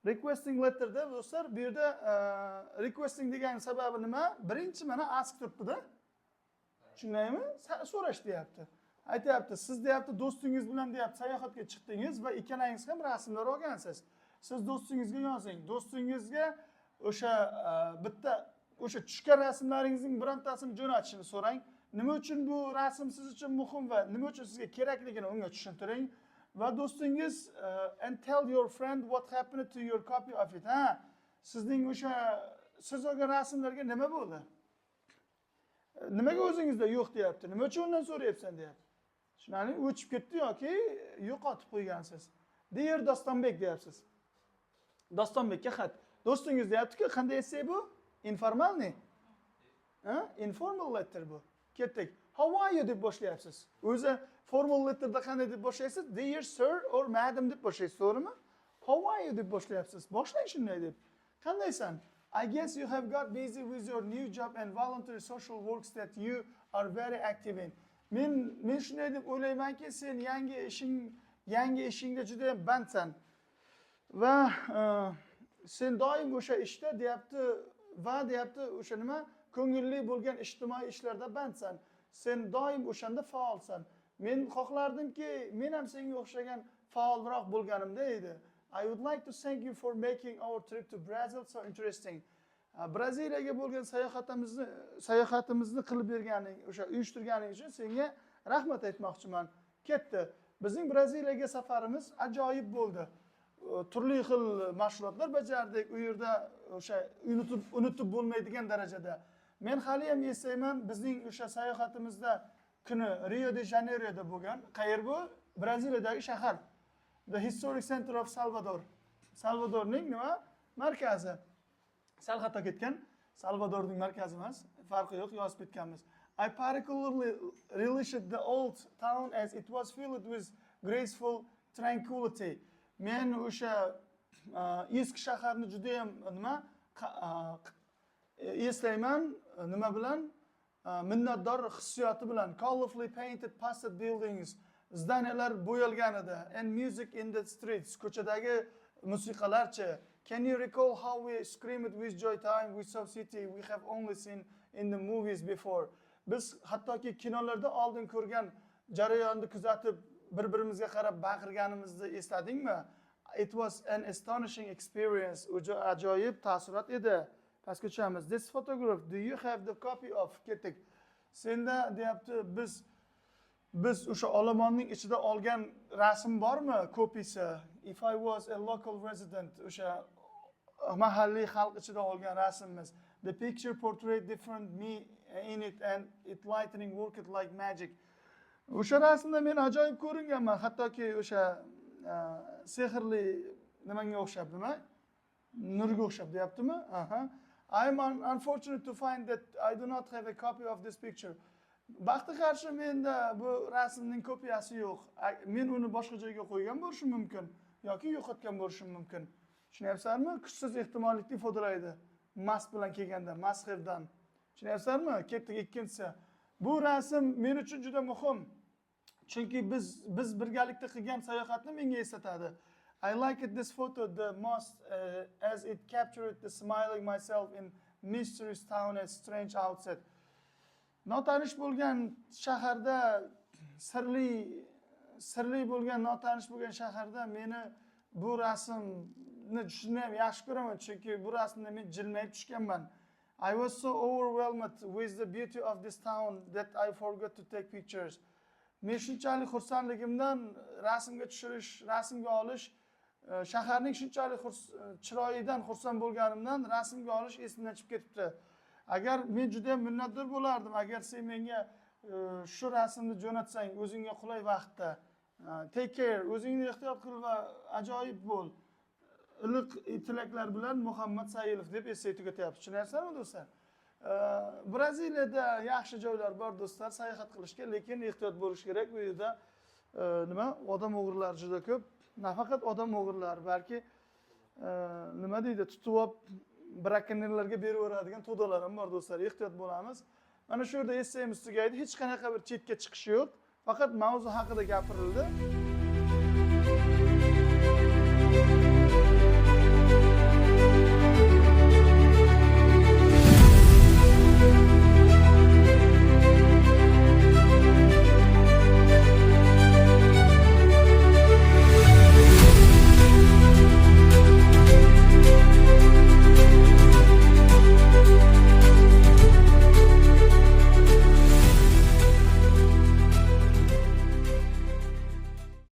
Requesting letterda do'stlar, bu yerda requesting degan sababi nima? Birinchi mana ask turibdi-da. Tushunaymi? So'rash deyapti. Aytayapti, siz deyapti do'stingiz bilan deyapti sayohatga chiqdingiz va ikkalangiz ham rasmlar olgansiz. Siz do'stingizga yozing. Do'stingizga o'sha bitta o'sha tushgan rasmlaringizning birontasini jo'natishini so'rang. Nima uchun bu rasm siz uchun muhim va nima uchun sizga kerakligini unga tushuntiring. Va do'stingiz and tell your friend what happened to your copy of it. Ha, sizning o'sha siz olgan rasmlarga nima bo'ldi? Nimaga o'zingizda yo'q deyapti? Nima uchun undan so'rayapsan deyapti. Shunani o'chib ketdi yoki yo'qotib qo'ygansiz. Dear Dostonbek deyapsiz. Dostonbekka xat. Do'stingiz deyapti-ku, qanday essay bu? Informalni. Ha? Informal letter bu. Ketdik. How are you deb boshlayapsiz. O'zi formal letterda qanday deb boshlaysiz? Dear sir or madam deb boshlaysiz, to'g'rimi? How are you deb boshlayapsiz. Boshlang shunday deb. Qandaysan? I guess you have got busy with your new job and voluntary social works that you are very active in. Men shunday deb o'ylaymanki, sen yangi ishingda juda ham bandsan. Va sen doim o'sha ishda deyapti va deyapti o'sha nima? Ko'ngilli bo'lgan ijtimoiy ishlarda bandsan. Sen doim o'shanda faolsan. Men xohlardimki, men ham senga o'xshagan faolroq bo'lganimda edi. I would like to thank you for making our trip to Brazil so interesting. Braziliyaga bo'lgan sayohatimizni qilib berganing, o'sha uyushtirganing uchun senga rahmat aytmoqchiman. Ketdi. Bizning Braziliyaga safarimiz ajoyib bo'ldi. Turli xil mashg'ulotlar bajardik. U yerda o'sha unutib bo'lmaydigan darajada. Men hali ham eslayman, bizning o'sha sayohatimizda kuni Rio de Janeiroda bo'lgan. Qayer bu? Braziliyadagi shahar. The Historic Center of Salvador. Salvadorning nima? Markazi. Sal xato ketgan. Salvadorning markazi emas. Farqi yo'q, yozib ketganmiz. I particularly relished the old town as it was filled with graceful tranquility. Men o'sha eski shaharni juda ham nima eslayman, nima bilan? Minnatdor hissiyoti bilan. Colorfully painted pastel buildings. Zdaniyalar bo'yalgan edi. And music in the streets. Ko'chadagi musiqalarchi. Can you recall how we screamed with joy time we saw city we have only seen in the movies before? Biz hattoki kinolarda oldin ko'rgan jarayonni kuzatib bir-birimizga qarab baqirganimizni esladingmi? It was an astonishing experience. Ajoyib taassurot edi. Pastga tushamiz. This photograph, do you have the copy of? Ketdik. Senda deyapti, biz o'sha olomonning ichida olgan rasm bormi? Kopiyasi. If I was a local resident, o'sha mahalliy xalq ichida olgan rasmimiz. The picture portrayed different me in it and it lightning worked like magic. O'sha rasmda men ajoyib ko'ringanman, hattoki o'sha sehrli nimanga o'xshab, nima? Nurga o'xshab deyaptimi? Aha. I am unfortunate to find that I do not have a copy of this picture. Baxtga qarshi menda bu rasmning kopiyasi yo'q. Men uni boshqa joyga qo'ygan bo'lishim mumkin yoki yo'qotgan bo'lishim mumkin. Tushunyapsizmi? Kuchsiz ehtimollikni ifodalaydi. Mas bilan kelganda, mashhurdan. Tushunyapsizmi? Ketdik ikkinchisi. Bu rasm men uchun juda muhim. Chunki biz birgalikda qilgan sayohatni menga eslatadi. I liked this photo the most as it captured the smiling myself in mysterious town and strange outset. Notanish bo'lgan shaharda, sirli bo'lgan, notanish bo'lgan shaharda meni bu rasmni juda ham yaxshi ko'raman, chunki bu rasmda men jilmayib tushganman. I was so overwhelmed with the beauty of this town that I forgot to take pictures. Men shunchalik xursandligimdan rasmga tushirish, rasmga olish, shaharning shunchalik chiroyidan xursand bo'lganimdan rasmga olish esimdan chiqib ketibdi. Agar men juda ham minnatdor bo'lardim, agar sen menga shu rasmni jo'natsang o'zingga qulay vaqtda. Take care, o'zingni ehtiyot qil va ajoyib bo'l. Iliq tilaklar bilan Muhammad Sayilov deb essay tugatyapti. Tushunyapsizmi do'stlar? Braziliyada yaxshi joylar bor do'stlar, sayohat qilishga, lekin ehtiyot bo'lish kerak. Bu yerda nima? Odam o'g'rilari juda ko'p. Nafaqat odam o'g'rilari, balki nima deydi, tutib olib brakonnerlarga beraveradigan to'dalar ham bor do'stlar. Ehtiyot bo'lamiz. Mana shu yerda essayimiz tugaydi. Hech qanaqa bir chetga chiqish yo'q. Faqat mavzu haqida gapirildi.